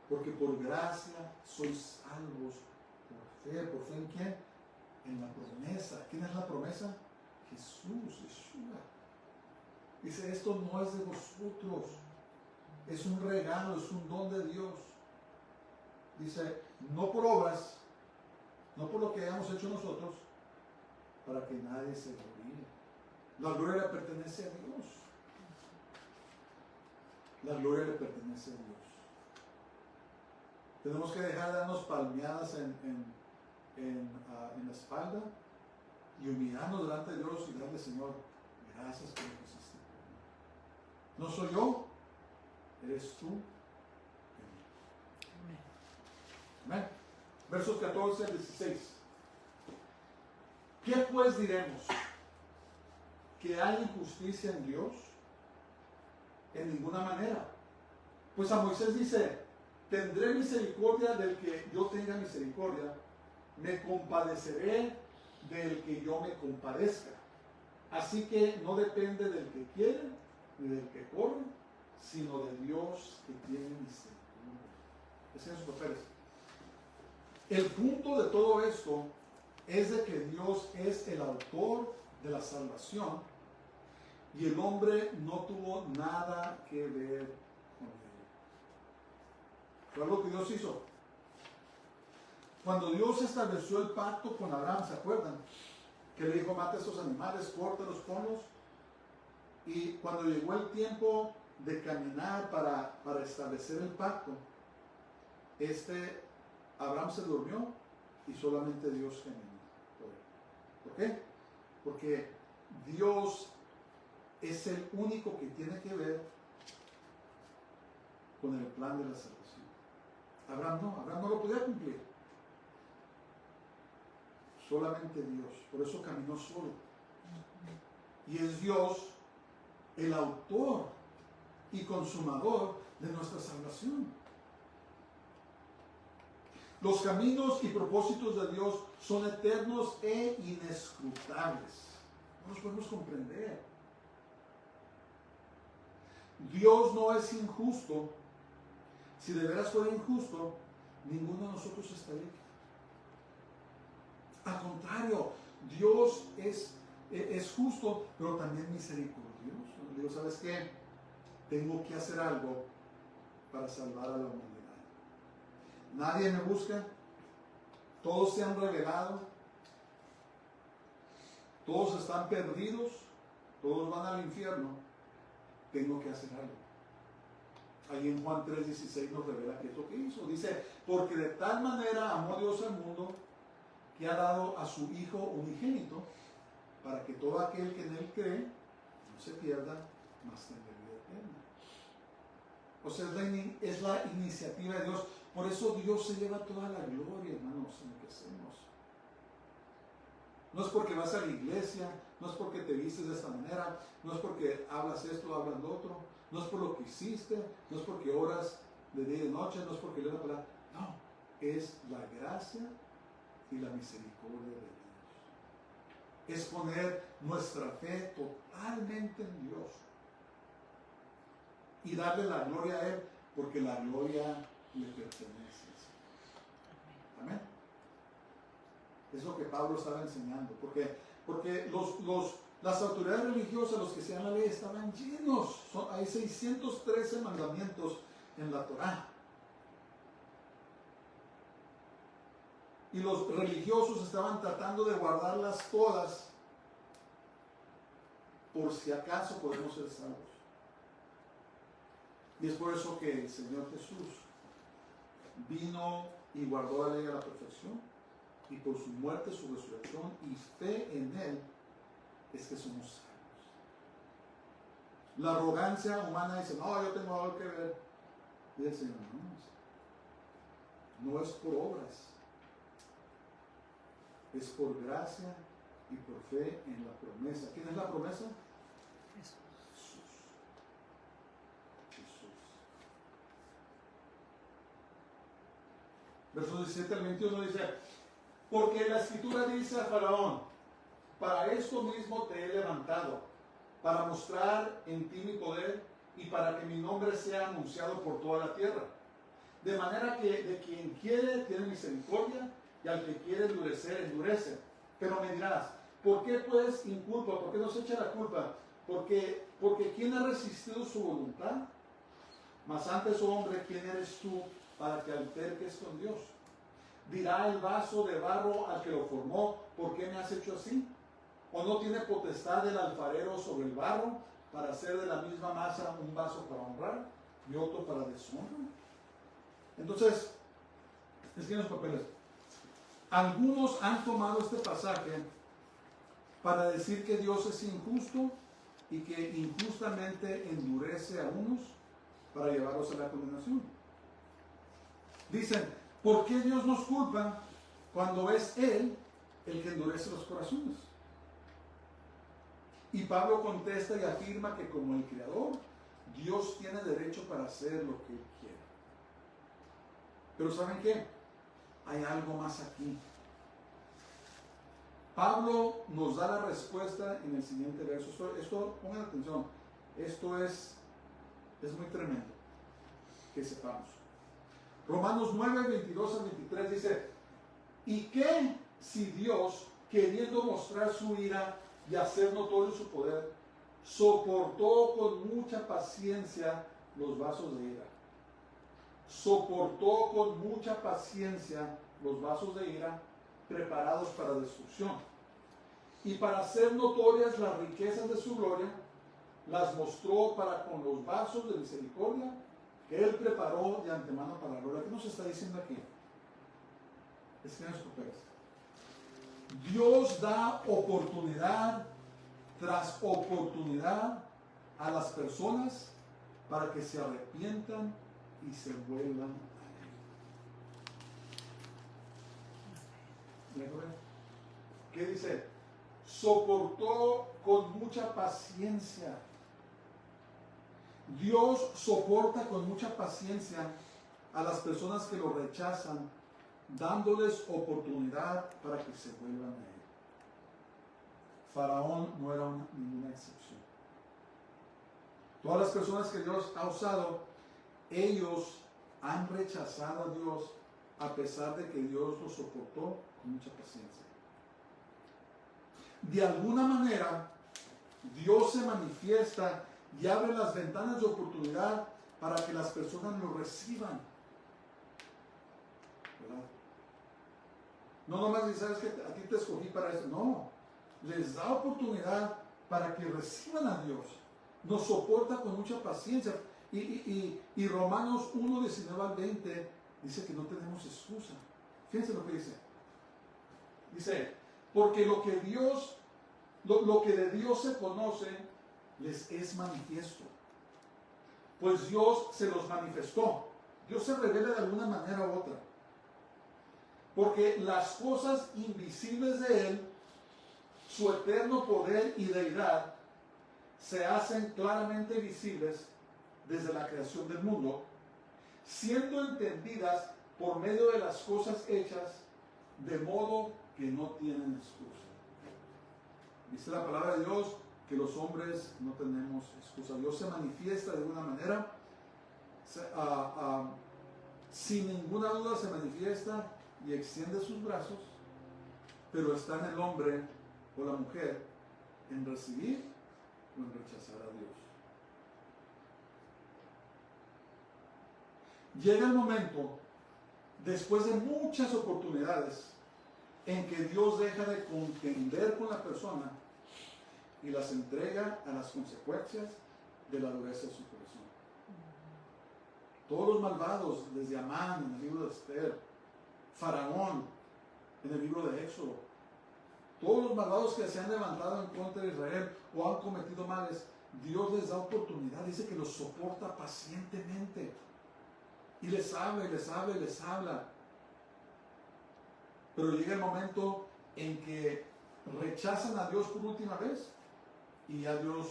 porque por gracia sois salvos por fe. ¿Por fe en quién? En la promesa. ¿Quién es la promesa? Jesús, Yeshua. Dice, esto no es de vosotros, es un regalo, es un don de Dios. Dice, no por obras, no por lo que hayamos hecho nosotros, para que nadie se gloríe. La gloria le pertenece a Dios. La gloria le pertenece a Dios. Tenemos que dejar de darnos palmeadas en la espalda y humillarnos delante de Dios y darle, Señor, gracias por lo que hiciste. No soy yo, eres tú. Amén. Versos 14 al 16. ¿Qué pues diremos? ¿Que hay injusticia en Dios? En ninguna manera. Pues a Moisés dice, tendré misericordia del que yo tenga misericordia, me compadeceré del que yo me compadezca. Así que no depende del que quiere ni del que corre, sino de Dios que tiene misericordia. Ese es sus papeles. El punto de todo esto es de que Dios es el autor de la salvación y el hombre no tuvo nada que ver con ello. Fue algo que Dios hizo. Cuando Dios estableció el pacto con Abraham, ¿se acuerdan? Que le dijo, mata a estos animales, córtalos, ponlos. Y cuando llegó el tiempo de caminar para establecer el pacto, Abraham se durmió y solamente Dios caminó por él. ¿Por qué? Porque Dios es el único que tiene que ver con el plan de la salvación. Abraham no lo podía cumplir. Solamente Dios. Por eso caminó solo. Y es Dios el autor y consumador de nuestra salvación. Los caminos y propósitos de Dios son eternos e inescrutables. No los podemos comprender. Dios no es injusto. Si de veras fuera injusto, ninguno de nosotros estaría aquí. Al contrario, Dios es justo, pero también misericordioso. Dios, ¿sabes qué? Tengo que hacer algo para salvar a la humanidad. Nadie me busca, todos se han revelado, todos están perdidos, todos van al infierno. Tengo que hacer algo. Ahí en Juan 3:16 nos revela qué es lo que hizo. Dice, porque de tal manera amó Dios al mundo que ha dado a su Hijo unigénito para que todo aquel que en él cree no se pierda, mas tenga vida eterna. O sea, es la iniciativa de Dios. Por eso Dios se lleva toda la gloria, hermanos, en lo que hacemos. No es porque vas a la iglesia, no es porque te vistes de esta manera, no es porque hablas esto, hablas lo otro, no es por lo que hiciste, no es porque oras de día y de noche, no es porque lees la palabra. No, es la gracia y la misericordia de Dios. Es poner nuestra fe totalmente en Dios y darle la gloria a Él, porque la gloria le pertenece. Amén. Es lo que Pablo estaba enseñando, porque las autoridades religiosas, los que sean la ley, estaban llenos. Hay 613 mandamientos en la Torá. Y los religiosos estaban tratando de guardarlas todas por si acaso podemos ser salvos. Y es por eso que el Señor Jesús vino y guardó la ley a la perfección, y por su muerte, su resurrección y fe en Él es que somos salvos. La arrogancia humana dice, no, yo tengo algo que ver. Y el Señor, no es por obras, es por gracia y por fe en la promesa. ¿Quién es la promesa? Jesús. Versos 17 al 21 dice, porque la Escritura dice a Faraón, para esto mismo te he levantado, para mostrar en ti mi poder y para que mi nombre sea anunciado por toda la tierra. De manera que de quien quiere tiene misericordia y al que quiere endurecer, endurece. Pero me dirás, ¿por qué pues inculpa? ¿Por qué nos echa la culpa? Porque ¿quién ha resistido su voluntad? Mas antes, oh hombre, ¿quién eres tú para que alterques con Dios? Dirá el vaso de barro al que lo formó, ¿por qué me has hecho así? ¿O no tiene potestad el alfarero sobre el barro para hacer de la misma masa un vaso para honrar? y otro para deshonra. Entonces, escriben los papeles. Algunos han tomado este pasaje para decir que Dios es injusto y que injustamente endurece a unos para llevarlos a la condenación. Dicen, ¿por qué Dios nos culpa cuando es Él el que endurece los corazones? Y Pablo contesta y afirma que como el Creador, Dios tiene derecho para hacer lo que Él quiere. Pero ¿saben qué? Hay algo más aquí. Pablo nos da la respuesta en el siguiente verso. Esto pongan atención, esto es muy tremendo que sepamos. Romanos 9, 22 al 23 dice, ¿y qué si Dios, queriendo mostrar su ira y hacer notorio su poder, soportó con mucha paciencia los vasos de ira? Soportó con mucha paciencia los vasos de ira preparados para destrucción. Y para hacer notorias las riquezas de su gloria, las mostró para con los vasos de misericordia que Él preparó de antemano para la gloria. ¿Qué nos está diciendo aquí? Escriban sus papeles. Dios da oportunidad tras oportunidad a las personas para que se arrepientan y se vuelvan a Él. ¿Qué dice? Soportó con mucha paciencia. Dios soporta con mucha paciencia a las personas que lo rechazan, dándoles oportunidad para que se vuelvan a Él. Faraón no era ninguna excepción. Todas las personas que Dios ha usado, ellos han rechazado a Dios a pesar de que Dios los soportó con mucha paciencia. De alguna manera, Dios se manifiesta y abre las ventanas de oportunidad para que las personas lo reciban. ¿Verdad? No nomás dice, ¿sabes qué? A ti te escogí para eso. No, les da oportunidad para que reciban a Dios. Nos soporta con mucha paciencia. Y Romanos 1, 19 al 20 dice que no tenemos excusa. Fíjense lo que dice. Dice, porque lo que de Dios se conoce, les es manifiesto. Pues Dios se los manifestó. Dios se revela de alguna manera u otra. Porque las cosas invisibles de Él, su eterno poder y deidad, se hacen claramente visibles desde la creación del mundo, siendo entendidas por medio de las cosas hechas, de modo que no tienen excusa. Dice la palabra de Dios que los hombres no tenemos excusa. Dios se manifiesta de alguna manera, sin ninguna duda se manifiesta y extiende sus brazos, pero está en el hombre o la mujer en recibir o en rechazar a Dios. Llega el momento, después de muchas oportunidades, en que Dios deja de contender con la persona y las entrega a las consecuencias de la dureza de su corazón. Todos los malvados, desde Amán en el libro de Esther, Faraón en el libro de Éxodo, todos los malvados que se han levantado en contra de Israel o han cometido males, Dios les da oportunidad, dice que los soporta pacientemente y les habla, y les habla, y les habla. Pero llega el momento en que rechazan a Dios por última vez y ya Dios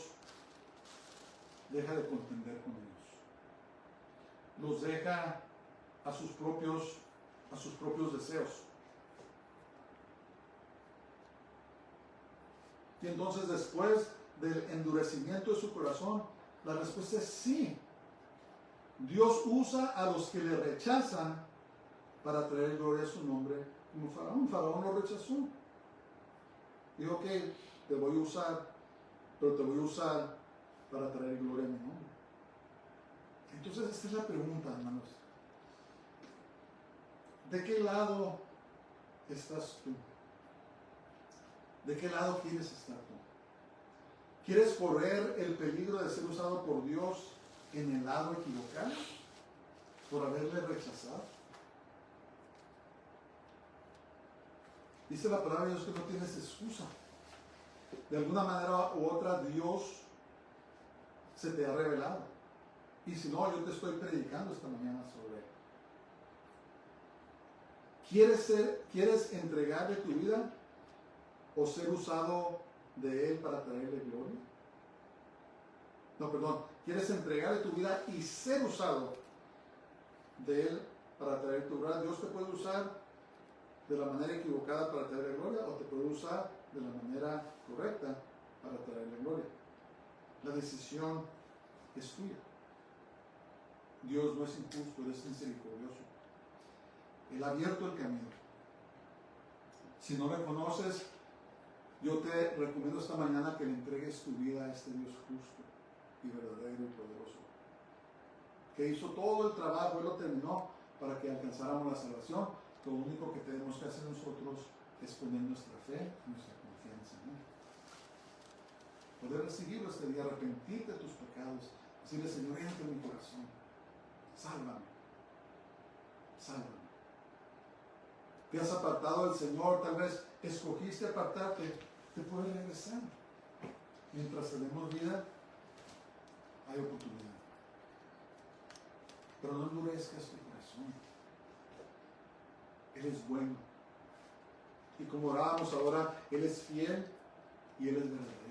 deja de contender con ellos. Los deja a sus propios deseos. Y entonces, después del endurecimiento de su corazón, la respuesta es sí. Dios usa a los que le rechazan para traer gloria a su nombre, como Faraón. Faraón lo rechazó. Dijo que te voy a usar, pero te voy a usar para traer gloria a mi nombre. Entonces, esta es la pregunta, hermanos. ¿De qué lado estás tú? ¿De qué lado quieres estar tú? ¿Quieres correr el peligro de ser usado por Dios en el lado equivocado por haberle rechazado? Dice la palabra de Dios que no tienes excusa. De alguna manera u otra Dios se te ha revelado. Y si no, yo te estoy predicando esta mañana sobre él. ¿Quieres entregarle tu vida o ser usado de él para traerle gloria? No, perdón. ¿Quieres entregarle tu vida y ser usado de él para traer tu gloria? Dios te puede usar de la manera equivocada para traerle gloria o te puede usar de la manera correcta para traerle gloria. La decisión es tuya. Dios no es injusto, Él es misericordioso. Él ha abierto el camino. Si no le conoces, yo te recomiendo esta mañana que le entregues tu vida a este Dios justo y verdadero y poderoso, que hizo todo el trabajo, Él lo terminó para que alcanzáramos la salvación. Lo único que tenemos que hacer nosotros es poner nuestra fe, nuestra confianza en Él. Poder recibirlo este día, arrepentirte de tus pecados, decirle: Señor, entra en mi corazón, sálvame, sálvame. Te has apartado del Señor, tal vez escogiste apartarte, te puedes regresar. Mientras tenemos vida, hay oportunidad. Pero no endurezcas tu corazón. Él es bueno. Y como orábamos ahora, Él es fiel y Él es verdadero.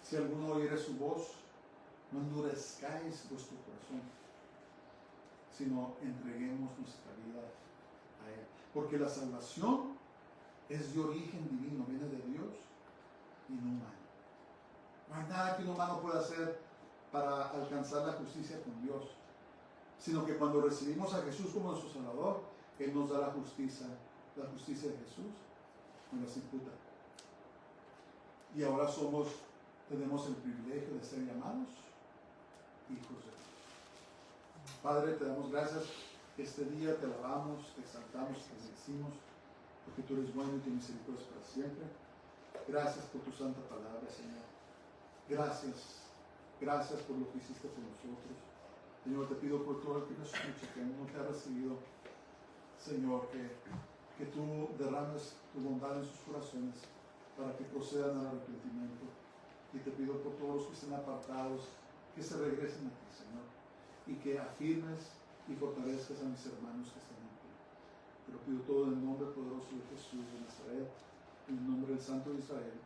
Si alguno oyere su voz, no endurezcáis vuestro corazón, sino entreguemos nuestra vida a Él. Porque la salvación es de origen divino, viene de Dios y no humano. No hay nada que un humano pueda hacer para alcanzar la justicia con Dios, sino que cuando recibimos a Jesús como nuestro Salvador, Él nos da la justicia de Jesús, nos las imputa. Y ahora tenemos el privilegio de ser llamados hijos de Dios. Padre, te damos gracias. Este día te alabamos, te exaltamos, te bendecimos, porque tú eres bueno y tu misericordia es para siempre. Gracias por tu santa palabra, Señor. Gracias por lo que hiciste por nosotros. Señor, te pido por todo el que nos escucha, que no te ha recibido, Señor, que tú derrames tu bondad en sus corazones para que procedan al arrepentimiento. Y te pido por todos los que estén apartados, que se regresen a ti, Señor, y que afirmes y fortalezcas a mis hermanos que están en ti. Te lo pido todo en el nombre poderoso de Jesús de Nazaret, en el nombre del Santo de Israel,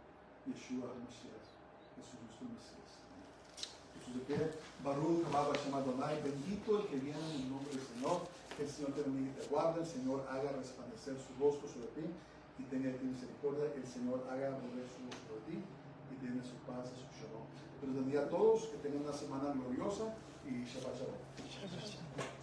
Yeshua HaMashiach, Jesús nuestro Mesías. Jesús de pie, Baruch Haba Shem Adonai, bendito el que viene en el nombre del Señor. Que el Señor te bendiga y te guarde, el Señor haga resplandecer su rostro sobre ti y tenga de ti misericordia, el Señor haga volver su rostro sobre ti y tiene su paz y su shalom. Pero les bendiga a todos, que tengan una semana gloriosa y Shabbat Shalom.